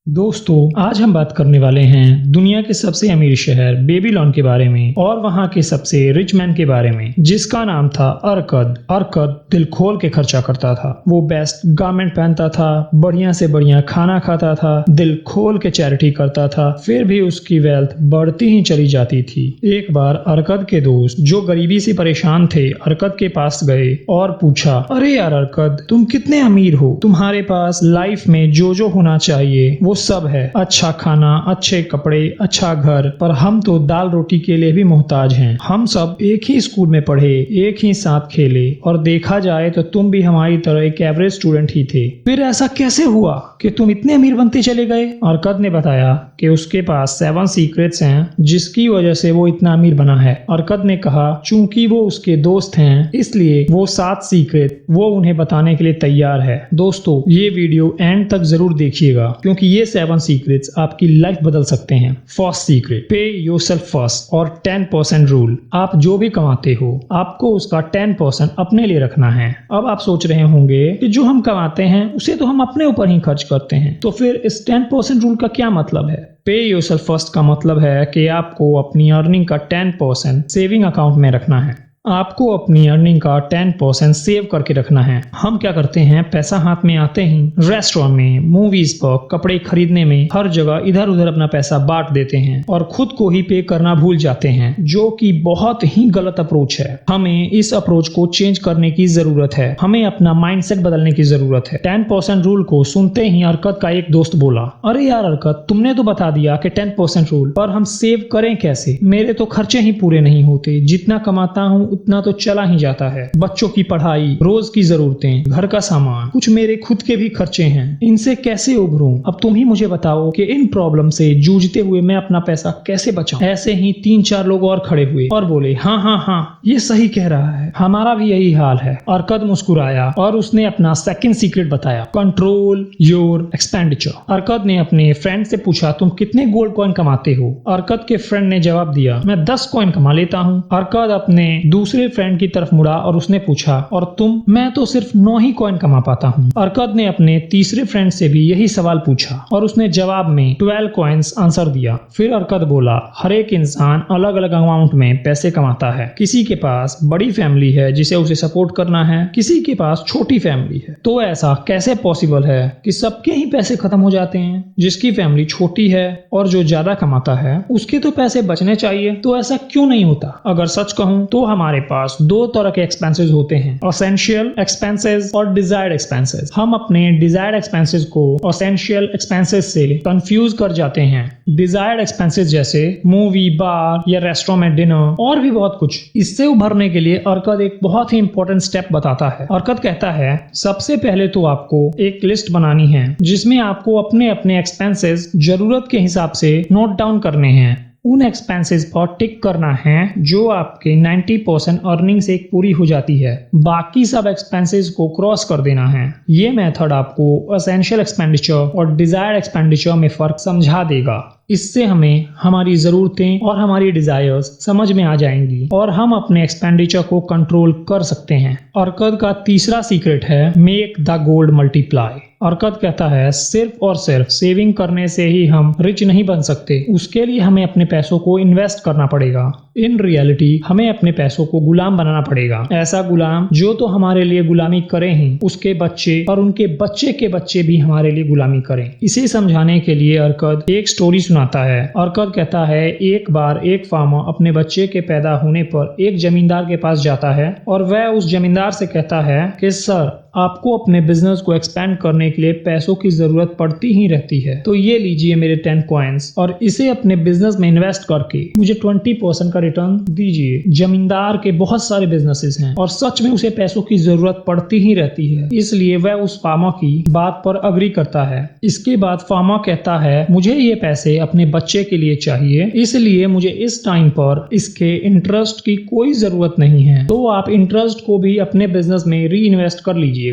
दोस्तों, आज हम बात करने वाले हैं दुनिया के सबसे अमीर शहर बेबीलोन के बारे में और वहाँ के सबसे रिच मैन के बारे में, जिसका नाम था अरकद। अरकद दिल खोल के खर्चा करता था। वो बेस्ट गारमेंट पहनता था, बढ़िया से बढ़िया खाना खाता था, दिल खोल के चैरिटी करता था। फिर भी उसकी वेल्थ बढ़ती ही चली जाती थी। एक बार अरकद के दोस्त जो गरीबी से परेशान थे अरकद के पास गए और पूछा, अरे यार अरकद, तुम कितने अमीर हो, तुम्हारे पास लाइफ में जो जो होना चाहिए वो सब है, अच्छा खाना, अच्छे कपड़े, अच्छा घर, पर हम तो दाल रोटी के लिए भी मोहताज हैं। हम सब एक ही स्कूल में पढ़े, एक ही साथ खेले और देखा जाए तो तुम भी हमारी तरह एक एवरेज स्टूडेंट ही थे। फिर ऐसा कैसे हुआ कि तुम इतने अमीर बनते चले गए? अरकद ने बताया कि उसके पास 7 सीक्रेट्स हैं जिसकी वजह से वो इतना अमीर बना है। अरकद ने कहा चूंकि वो उसके दोस्त हैं इसलिए वो 7 सीक्रेट वो उन्हें बताने के लिए तैयार है। दोस्तों, ये वीडियो एंड तक जरूर देखिएगा क्योंकि ये 7 सीक्रेट्स आपकी लाइफ बदल सकते हैं। फर्स्ट सीक्रेट, पे योरसेल्फ फर्स्ट और 10% रूल। आप जो भी कमाते हो आपको उसका 10% अपने लिए रखना है। अब आप सोच रहे होंगे कि जो हम कमाते हैं उसे तो हम अपने ऊपर ही खर्च करते हैं, तो फिर इस 10% रूल का क्या मतलब है? पे योरसेल्फ फर्स्ट का मतलब है कि आपको अपनी अर्निंग का 10% सेविंग अकाउंट में रखना है। आपको अपनी अर्निंग का 10% सेव करके रखना है। हम क्या करते हैं, पैसा हाथ में आते ही रेस्टोरेंट में, मूवीज पर, कपड़े खरीदने में, हर जगह इधर उधर अपना पैसा बांट देते हैं और खुद को ही पे करना भूल जाते हैं, जो कि बहुत ही गलत अप्रोच है। हमें इस अप्रोच को चेंज करने की जरूरत है। हमें अपना माइंडसेट बदलने की जरूरत है। 10% रूल को सुनते ही अरकद का एक दोस्त बोला, अरे यार अरकद, तुमने तो बता दिया कि 10% रूल, पर हम सेव करें कैसे? मेरे तो खर्चे ही पूरे नहीं होते, जितना कमाता हूँ उतना तो चला ही जाता है। बच्चों की पढ़ाई, रोज की जरूरतें, घर का सामान, कुछ मेरे खुद के भी खर्चे हैं, इनसे कैसे उभरूं? अब तुम ही मुझे बताओ कि इन प्रॉब्लम से जूझते हुए मैं अपना पैसा कैसे बचाऊं? ऐसे ही 3-4 लोग और खड़े हुए और बोले, हाँ हाँ हाँ, ये सही कह रहा है, हमारा भी यही हाल है। अरकद मुस्कुराया और उसने अपना सेकंड सीक्रेट बताया, कंट्रोल योर एक्सपेंडिचर। अरकद ने अपने फ्रेंड से पूछा, तुम कितने गोल्ड कॉइन कमाते हो? अरकद के फ्रेंड ने जवाब दिया, मैं 10 कॉइन कमा लेता हूँ। अरकद अपने दूसरे फ्रेंड की तरफ मुड़ा और उसने पूछा, और तुम? मैं तो सिर्फ 9 ही कॉइन कमा पाता हूँ। अरकद ने अपने तीसरे फ्रेंड से भी यही सवाल पूछा और उसने जवाब में 12 कॉइन्स आंसर दिया। फिर अरकद बोला, हर एक इंसान अलग अलग अमाउंट में पैसे कमाता है। किसी के पास बड़ी फैमिली है जिसे उसे सपोर्ट करना है, किसी के पास छोटी फैमिली है। तो ऐसा कैसे पॉसिबल है कि सबके ही पैसे खत्म हो जाते हैं? जिसकी फैमिली छोटी है और जो ज्यादा कमाता है उसके तो पैसे बचने चाहिए, तो ऐसा क्यों नहीं होता? अगर सच कहूँ तो हमारे पास 2 तरह के एक्सपेंसेस होते हैं, एसेंशियल एक्सपेंसेस और डिजायर्ड एक्सपेंसेस। हम अपने डिजायर्ड एक्सपेंसेस को एसेंशियल एक्सपेंसेस से कंफ्यूज कर जाते हैं। डिजायर्ड एक्सपेंसेस जैसे मूवी, बार या रेस्टोरेंट में डिनर और भी बहुत कुछ। इससे उभरने के लिए अरकद एक बहुत ही इंपॉर्टेंट स्टेप बताता है। अरकद कहता है, सबसे पहले तो आपको एक लिस्ट बनानी है जिसमें आपको अपने अपने एक्सपेंसेस जरूरत के हिसाब से नोट डाउन करने हैं। उन एक्सपेंसेस पर टिक करना है जो आपके 90% अर्निंग से पूरी हो जाती है। बाकी सब एक्सपेंसेस को क्रॉस कर देना है। ये मेथड आपको एसेंशियल एक्सपेंडिचर और डिजायर्ड एक्सपेंडिचर में फर्क समझा देगा। इससे हमें हमारी जरूरतें और हमारी डिजायर्स समझ में आ जाएंगी और हम अपने एक्सपेंडिचर को कंट्रोल कर सकते हैं। अरकद का तीसरा सीक्रेट है, मेक द गोल्ड मल्टीप्लाई। अरकद कहता है, सिर्फ और सिर्फ सेविंग करने से ही हम रिच नहीं बन सकते, उसके लिए हमें अपने पैसों को इन्वेस्ट करना पड़ेगा। इन रियलिटी हमें अपने पैसों को गुलाम बनाना पड़ेगा। ऐसा गुलाम जो तो हमारे लिए गुलामी करें ही, उसके बच्चे और उनके बच्चे के बच्चे भी हमारे लिए गुलामी करें। इसे समझाने के लिए अरकद एक स्टोरी सुनाता है। अरकद कहता है, एक बार एक फार्मर अपने बच्चे के पैदा होने पर एक जमींदार के पास जाता है और वह उस जमींदार से कहता है कि सर, आपको अपने बिजनेस को एक्सपेंड करने के लिए पैसों की जरूरत पड़ती ही रहती है, तो ये लीजिए मेरे 10 कॉइन्स और इसे अपने बिजनेस में इन्वेस्ट करके मुझे 20% का रिटर्न दीजिए। जमींदार के बहुत सारे बिजनेसेस हैं और सच में उसे पैसों की जरूरत पड़ती ही रहती है, इसलिए वह उस फार्मर की बात पर अग्री करता है। इसके बाद फार्मर कहता है, मुझे ये पैसे अपने बच्चे के लिए चाहिए, इसलिए मुझे इस टाइम पर इसके इंटरेस्ट की कोई जरूरत नहीं है, तो आप इंटरेस्ट को भी अपने बिजनेस में री इन्वेस्ट कर लीजिए।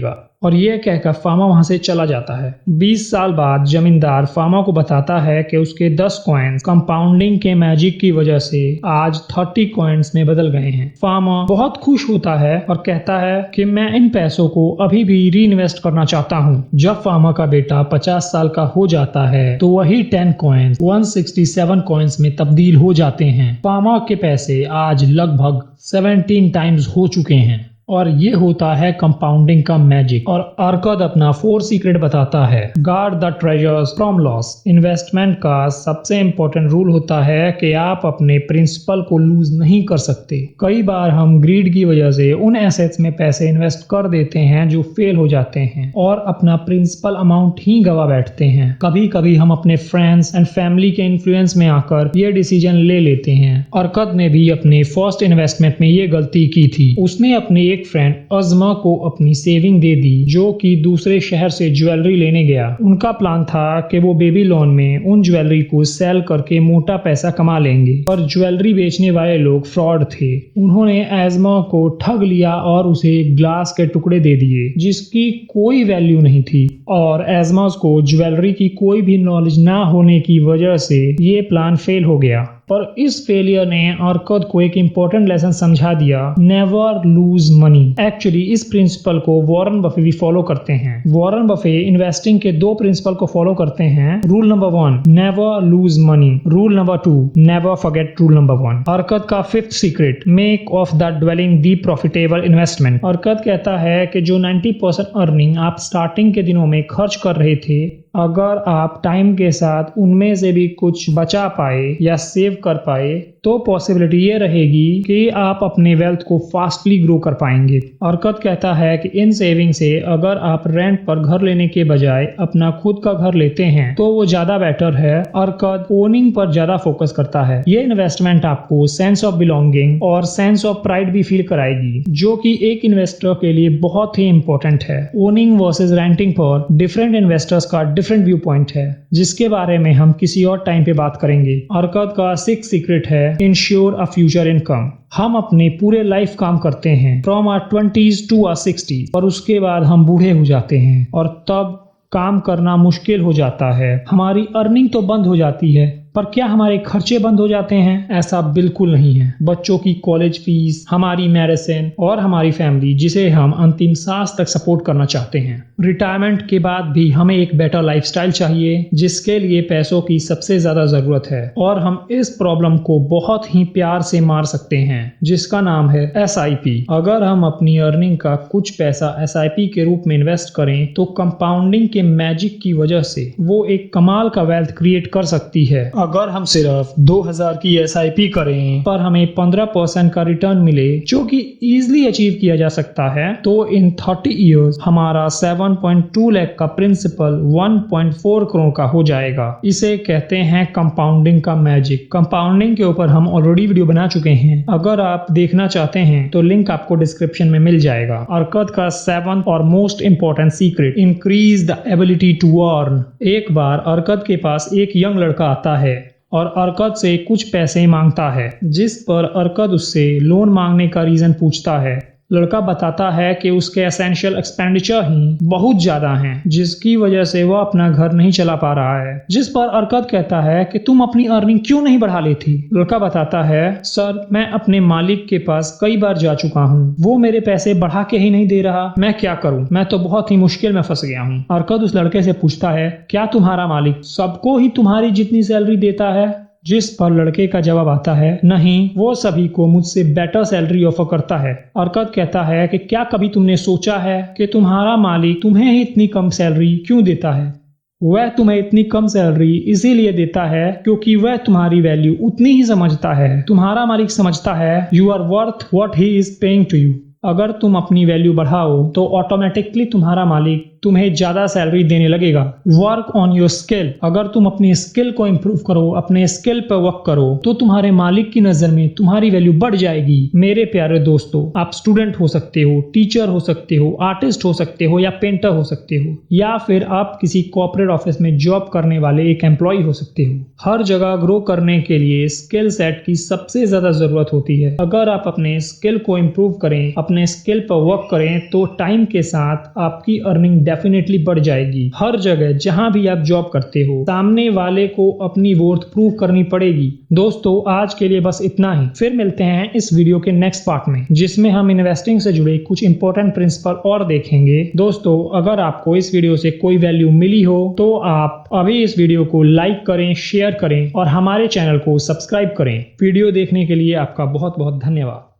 और ये कहकर फामा वहां से चला जाता है। 20 साल बाद जमींदार फामा को बताता है कि उसके 10 कॉइन्स कंपाउंडिंग के मैजिक की वजह से आज 30 कॉइन्स में बदल गए हैं। फामा बहुत खुश होता है और कहता है कि मैं इन पैसों को अभी भी री इन्वेस्ट करना चाहता हूँ। जब फामा का बेटा 50 साल का हो जाता है तो वही 10 कॉइन्स 167 कॉइन्स में तब्दील हो जाते हैं। फामा के पैसे आज लगभग 17 टाइम्स हो चुके हैं और ये होता है कंपाउंडिंग का मैजिक। और अर्कद अपना 4 सीक्रेट बताता है। Guard the treasures from loss. Investment का सबसे इंपॉर्टेंट रूल होता है कि आप अपने प्रिंसिपल को लूज नहीं कर सकते। कई बार हम ग्रीड की वजह से उन एसेट्स में पैसे इन्वेस्ट कर देते हैं जो फेल हो जाते हैं और अपना प्रिंसिपल अमाउंट ही गवा बैठते हैं। कभी कभी हम अपने फ्रेंड्स एंड फैमिली के इन्फ्लुएंस में आकर ये डिसीजन ले लेते हैं। अर्कद ने भी अपने फर्स्ट इन्वेस्टमेंट में ये गलती की थी। उसने अपने एक फ्रेंड अजमा को अपनी सेविंग दे दी जो कि दूसरे शहर से ज्वेलरी लेने गया। उनका प्लान था कि वो बेबीलोन में उन ज्वेलरी को सेल करके मोटा पैसा कमा लेंगे, पर ज्वेलरी बेचने वाले लोग फ्रॉड थे। उन्होंने अजमा को ठग लिया और उसे ग्लास के टुकड़े दे दिए जिसकी कोई वैल्यू नहीं थी, और अजमा को ज्वेलरी की कोई भी नॉलेज ना होने की वजह से ये प्लान फेल हो गया। पर इस फेलियर ने अर्कद को एक इम्पोर्टेंट लेसन समझा दिया, नेवर लूज मनी। एक्चुअली इस प्रिंसिपल को वॉरेन बफे भी फॉलो करते हैं। वॉरेन बफे इन्वेस्टिंग के 2 प्रिंसिपल को फॉलो करते हैं। Rule number 1, never lose money. Rule number 2, never forget rule number 1। Arkad का 5th secret, make of the dwelling the profitable investment. Arkad कहता है कि जो 90% अर्निंग आप स्टार्टिंग के दिनों में खर्च कर रहे थे, अगर आप टाइम के साथ उनमें से भी कुछ बचा पाए या सेव कर पाए तो पॉसिबिलिटी ये रहेगी कि आप अपने वेल्थ को फास्टली ग्रो कर पाएंगे। अर्कद कहता है कि इन सेविंग से अगर आप रेंट पर घर लेने के बजाय अपना खुद का घर लेते हैं तो वो ज्यादा बेटर है। अर्कद ओनिंग पर ज्यादा फोकस करता है। ये इन्वेस्टमेंट आपको सेंस ऑफ बिलोंगिंग और सेंस ऑफ प्राइड भी फील कराएगी जो कि एक इन्वेस्टर के लिए बहुत ही इंपॉर्टेंट है। ओनिंग वर्सेस रेंटिंग पर डिफरेंट इन्वेस्टर्स का डिफरेंट व्यू पॉइंट है जिसके बारे में हम किसी और टाइम पे बात करेंगे। अर्कद का 6th सीक्रेट है, इंश्योर अ फ्यूचर इनकम। हम अपने पूरे लाइफ काम करते हैं from our 20s to our 60s, पर उसके बाद हम बूढ़े हो जाते हैं और तब काम करना मुश्किल हो जाता है। हमारी अर्निंग तो बंद हो जाती है, पर क्या हमारे खर्चे बंद हो जाते हैं? ऐसा बिल्कुल नहीं है। बच्चों की कॉलेज फीस, हमारी मेडिसिन और हमारी फैमिली जिसे हम अंतिम सांस तक सपोर्ट करना चाहते हैं। रिटायरमेंट के बाद भी हमें एक बेटर लाइफस्टाइल चाहिए जिसके लिए पैसों की सबसे ज्यादा जरूरत है, और हम इस प्रॉब्लम को बहुत ही प्यार से मार सकते हैं जिसका नाम है SIP। अगर हम अपनी अर्निंग का कुछ पैसा SIP के रूप में इन्वेस्ट करें तो कंपाउंडिंग के मैजिक की वजह से वो एक कमाल का वेल्थ क्रिएट कर सकती है। अगर हम सिर्फ 2000 की SIP करें पर हमें 15% का रिटर्न मिले जो कि इजीली अचीव किया जा सकता है, तो इन 30 इयर्स हमारा 7.2 लाख का प्रिंसिपल 1.4 करोड़ का हो जाएगा। इसे कहते हैं कंपाउंडिंग का मैजिक। कंपाउंडिंग के ऊपर हम ऑलरेडी वीडियो बना चुके हैं, अगर आप देखना चाहते हैं तो लिंक आपको डिस्क्रिप्शन में मिल जाएगा। अर्कद का 7th और most important secret, increase the ability to earn. एक बार अर्कद के पास एक यंग लड़का आता है और अर्कद से कुछ पैसे मांगता है, जिस पर अर्कद उससे लोन मांगने का रीजन पूछता है। लड़का बताता है कि उसके एसेंशियल एक्सपेंडिचर ही बहुत ज्यादा हैं जिसकी वजह से वो अपना घर नहीं चला पा रहा है। जिस पर अर्कद कहता है कि तुम अपनी अर्निंग क्यों नहीं बढ़ा लेती? लड़का बताता है, सर मैं अपने मालिक के पास कई बार जा चुका हूँ, वो मेरे पैसे बढ़ा के ही नहीं दे रहा, मैं क्या करूँ? मैं तो बहुत ही मुश्किल में फंस गया हूँ। अर्कद उस लड़के से पूछता है, क्या तुम्हारा मालिक सबको ही तुम्हारी जितनी सैलरी देता है? जिस पर लड़के का जवाब आता है, नहीं, वो सभी को मुझसे बेटर सैलरी ऑफर करता है। अर्कद कहता है कि क्या कभी तुमने सोचा है कि तुम्हारा मालिक तुम्हें ही इतनी कम सैलरी क्यों देता है? वह तुम्हें इतनी कम सैलरी इसीलिए देता है क्योंकि वह तुम्हारी वैल्यू उतनी ही समझता है। तुम्हारा मालिक समझता है you are worth what he is paying to you. अगर तुम अपनी वैल्यू बढ़ाओ तो ऑटोमेटिकली तुम्हारा मालिक तुम्हें ज्यादा सैलरी देने लगेगा। वर्क ऑन योर स्किल, अगर तुम अपनी स्किल को इम्प्रूव करो, अपने स्किल पर वर्क करो, तो तुम्हारे मालिक की नजर में तुम्हारी वैल्यू बढ़ जाएगी। मेरे प्यारे दोस्तों, आप स्टूडेंट हो सकते हो, टीचर हो सकते हो, आर्टिस्ट हो सकते हो या पेंटर हो सकते हो, या फिर आप किसी कॉर्पोरेट ऑफिस में जॉब करने वाले एक एम्प्लॉय हो सकते हो। हर जगह ग्रो करने के लिए स्किल सेट की सबसे ज्यादा जरूरत होती है। अगर आप अपने स्किल को इम्प्रूव करें, अपने स्किल पर वर्क करें, तो टाइम के साथ आपकी अर्निंग डेफिनेटली बढ़ जाएगी। हर जगह जहां भी आप जॉब करते हो, सामने वाले को अपनी वर्थ प्रूव करनी पड़ेगी। दोस्तों, आज के लिए बस इतना ही। फिर मिलते हैं इस वीडियो के नेक्स्ट पार्ट में, जिसमें हम इन्वेस्टिंग से जुड़े कुछ इंपॉर्टेंट प्रिंसिपल और देखेंगे। दोस्तों, अगर आपको इस वीडियो से कोई वैल्यू मिली हो तो आप अभी इस वीडियो को लाइक करें, शेयर करें और हमारे चैनल को सब्सक्राइब करें। वीडियो देखने के लिए आपका बहुत बहुत धन्यवाद।